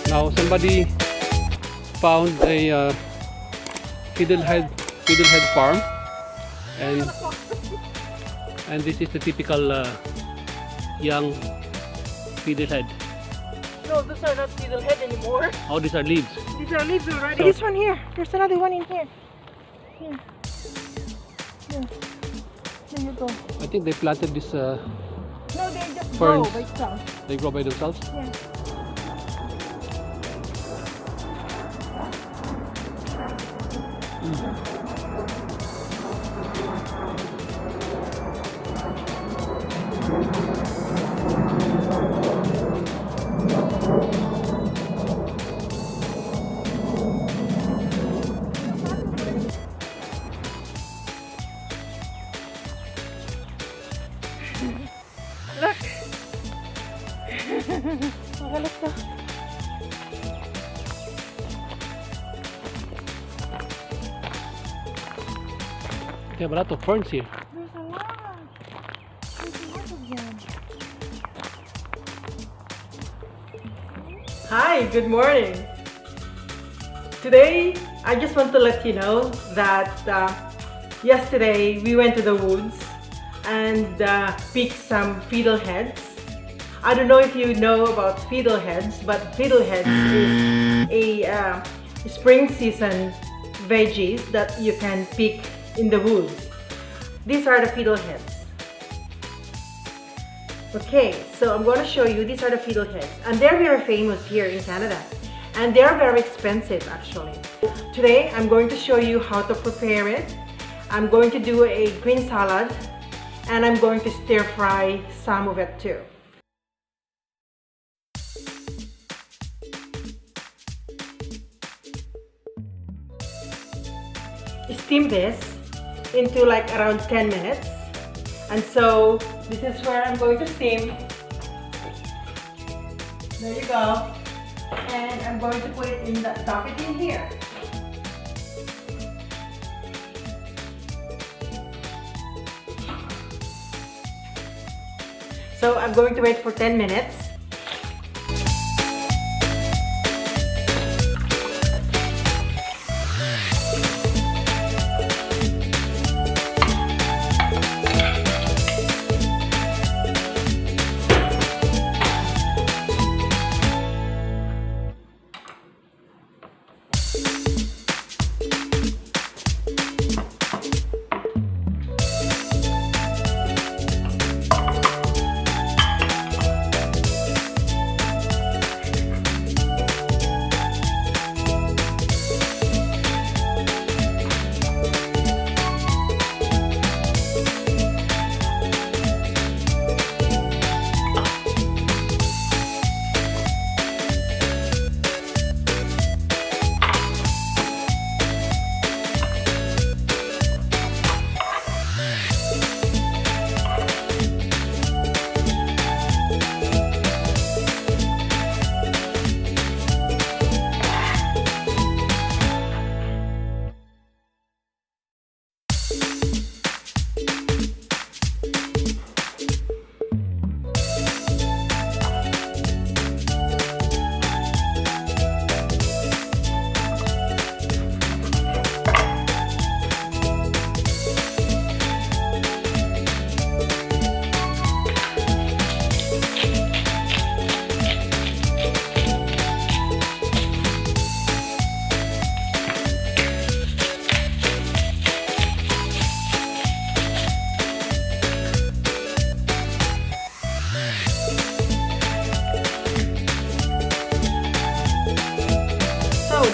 Now somebody found a fiddlehead farm, and this is the typical young fiddlehead. No, those are not fiddlehead anymore. Oh, these are leaves. These are leaves already. So, this one here. There's another one in here. Here. Here. There you go. I think they planted this. No, they just ferns. grow by itself. They grow by themselves. Yeah. Look. Okay, let's go. They have a lot of ferns here. There's a lot. There's a lot of them. Hi, good morning. Today, I just want to let you know that yesterday we went to the woods and picked some fiddleheads. I don't know if you know about fiddleheads, but fiddleheads is a spring season veggies that you can pick in the woods. These are the fiddleheads. Okay, so I'm going to show you, these are the fiddleheads, and they're very famous here in Canada, and they're very expensive actually. Today I'm going to show you how to prepare it. I'm going to do a green salad, and I'm going to stir fry some of it too. Steam this into like around 10 minutes, and so this is where I'm going to steam. There you go, and I'm going to put it in the dump it in here. So I'm going to wait for 10 minutes.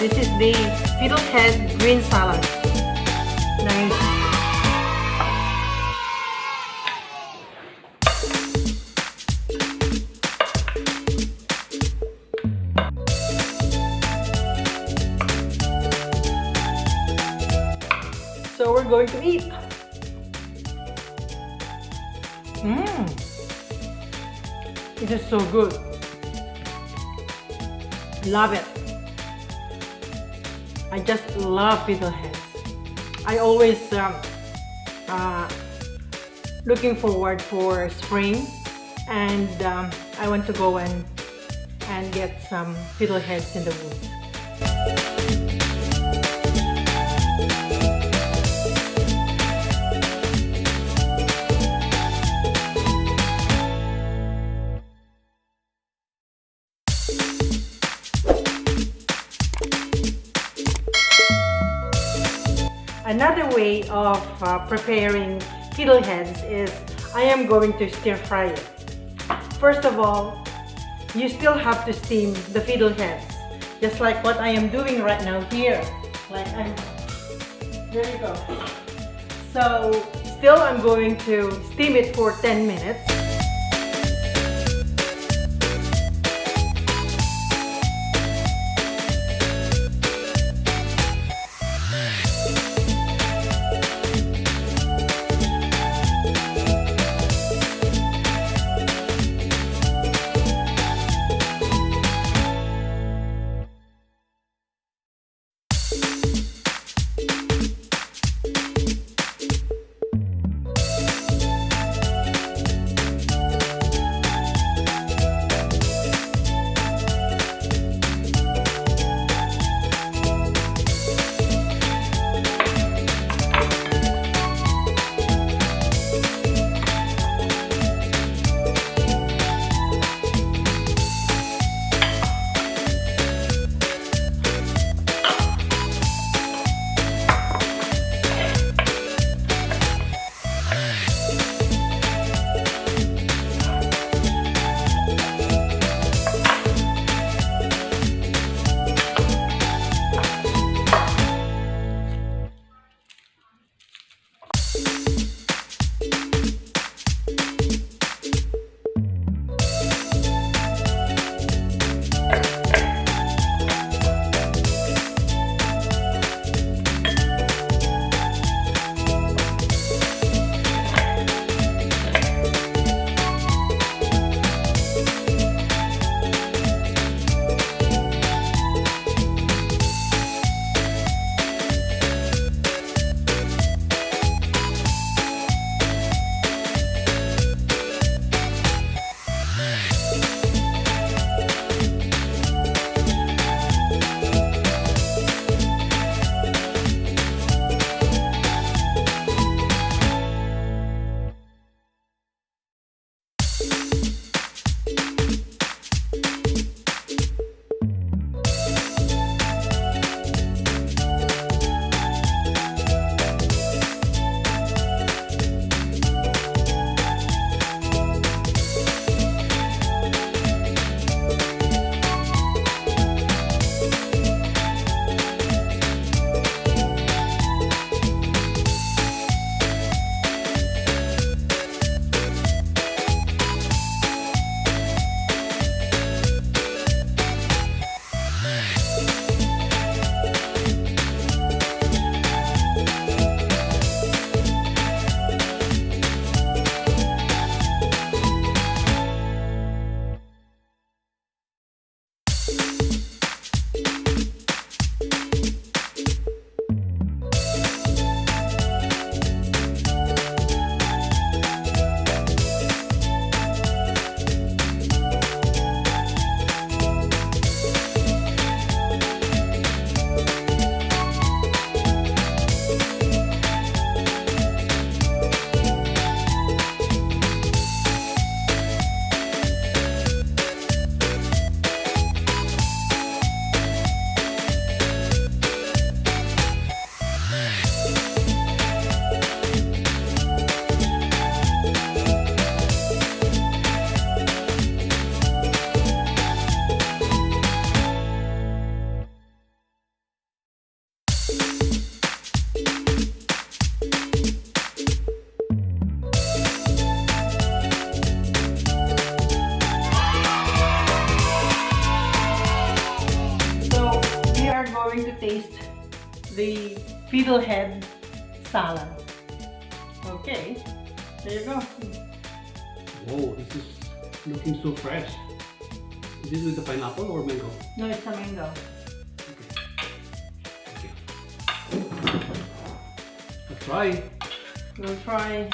This is the fiddlehead green salad. Nice. So we're going to eat. It is so good. Love it. I just love fiddleheads. I always looking forward for spring, and I want to go and get some fiddleheads in the woods. Another way of preparing fiddleheads is I am going to stir fry it. First of all, you still have to steam the fiddleheads, just like what I am doing right now here. There you go. So still I'm going to steam it for 10 minutes. going to taste the fiddlehead salad. Okay, there you go. Whoa, this is looking so fresh. Is this with the pineapple or mango? No, it's a mango. Okay. Let's try. We'll try.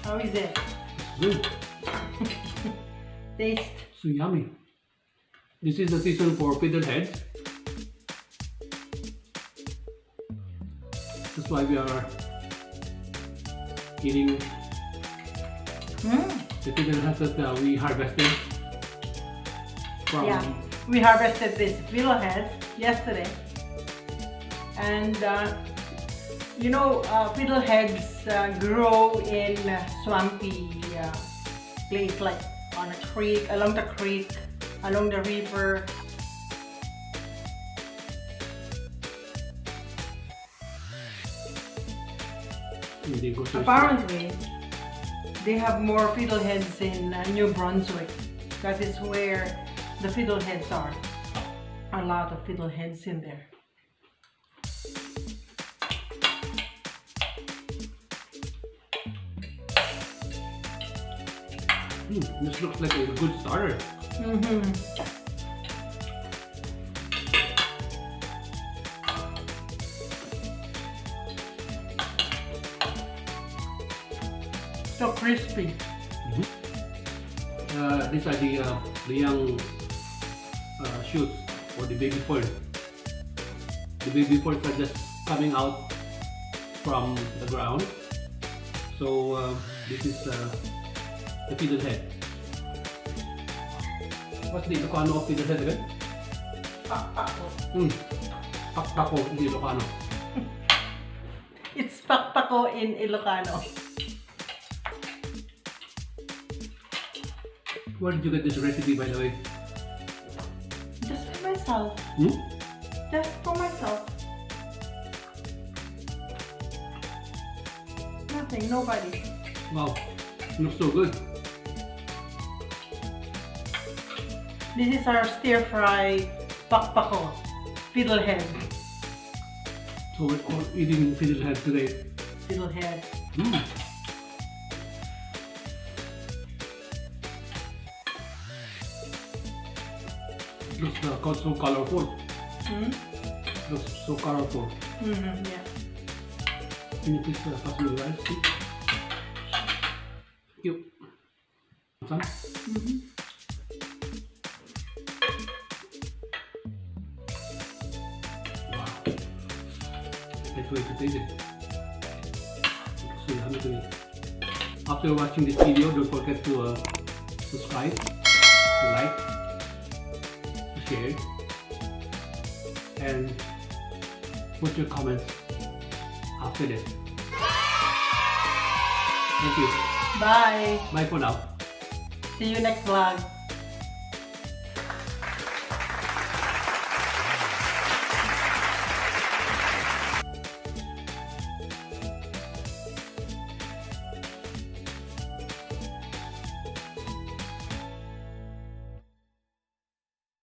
How is it? Good. Taste. So yummy. This is the season for fiddleheads. That's why we are eating the fiddleheads that we harvested from. Yeah, we harvested this fiddlehead yesterday, and you know, fiddleheads grow in swampy place, like on a creek, along the creek, along the river. Apparently, they have more fiddleheads in New Brunswick. That is where the fiddleheads are. A lot of fiddleheads in there. This looks like a good starter. So crispy. These are the young shoots or the baby ferns. The baby ferns are just coming out from the ground. So this is the fiddlehead. What's the Ilocano of fiddlehead again? Pakpako. Pakpako in Ilocano. It's pakpako in Ilocano. Where did you get this recipe, by the way? Just for myself. Just for myself. Nothing, nobody. Wow, looks so good. This is our stir fry pakpako, fiddlehead. So we're all eating fiddlehead today. Fiddlehead. Looks so colorful. Looks so colorful. Yeah. Can you please pass me the rice, please? Thank you. Some? Wow. Can't wait to taste it. Looks so yummy to me. After watching this video, don't forget to subscribe, to like, to share, and put your comments after this. Thank you. Bye. Bye for now. See you next vlog.